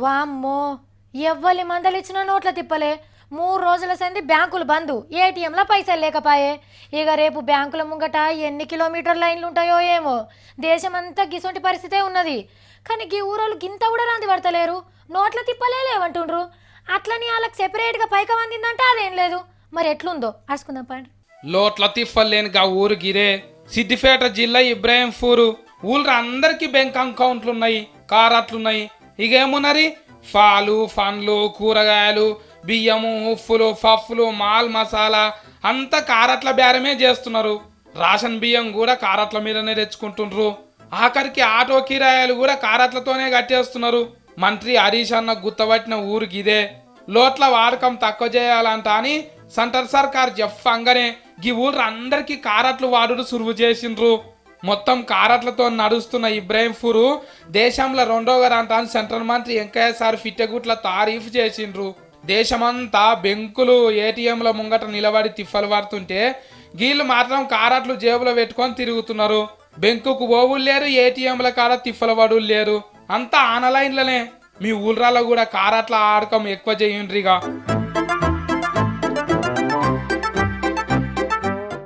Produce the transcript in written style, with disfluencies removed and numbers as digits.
వామ్మో, ఎవ్వలి మందలిచ్చిన నోట్ల తిప్పలే. 3 రోజుల సంది బ్యాంకులు బంద్, ఏటీఎంల పైసలు లేకపాయే. ఇక రేపు బ్యాంకుల ముంగట ఎన్ని కిలోమీటర్ లైన్లు ఉంటాయో ఏమో. దేశమంతా గిసొంటి పరిస్థితే ఉన్నది. కానీ గీ ఊరోళ్ళు గింత కూడా రాంది పడతలేరు. నోట్ల తిప్పలే లేవంటుండ్రు. అట్లని వాళ్ళకి సెపరేట్గా పైకం అందిందంటే అదేం లేదు. మరి ఎట్లుందో అడుచుకుందాం పండి. లోట్ల తిప్పలేని గా ఊరు గిరే సిద్దిపేట జిల్లా ఇబ్రాహింపూరు. ఊళ్ళో అందరికి బ్యాంక్ అకౌంట్లున్నాయి, కారాట్లున్నాయి. ఇకేమున్నరి పాలు, పండ్లు, కూరగాయలు, బియ్యము, ఉప్పులు, పప్పులు, మాల్ మసాలా అంతా కారట్ల బేరమే చేస్తున్నారు. రేషన్ బియ్యం కూడా కారట్ల మీదనే తెచ్చుకుంటుండ్రు. ఆఖరికి ఆటో కిరాయాలు కూడా కారట్లతోనే కట్టేస్తున్నారు. మంత్రి హరీష్ అన్న గుత్తబట్టిన ఊరికి ఇదే. లోట్ల వాడకం తక్కువ చేయాలంట అని సెంటర్ సర్కార్ చెప్పంగానే ఈ ఊరు అందరికీ కారట్లు వాడుడు సురువు చేసిండ్రు. మొత్తం కారట్లతో నడుస్తున్న ఇబ్రాహింపూరు దేశంలో 2వ రంట అని సెంట్రల్ మంత్రి వెంకయ్య సార్ ఫిట్టగుట్ల తారీఫ్ చేసిండ్రు. దేశమంతా బెంకులు ఏటీఎంల ముంగట నిలబడి తిప్పలు పడుతుంటే గీళ్ళు మాత్రం కారట్లు జేబులో పెట్టుకొని తిరుగుతున్నారు. బెంకుకు పోవులు లేరు, ఏటీఎంల కాడ తిప్పల పడులు లేరు. అంతా ఆన్లైన్లనే. మీ ఊళ్ళలో కూడా కారట్ల ఆడకం ఎక్కువ చేయండ్రిగా.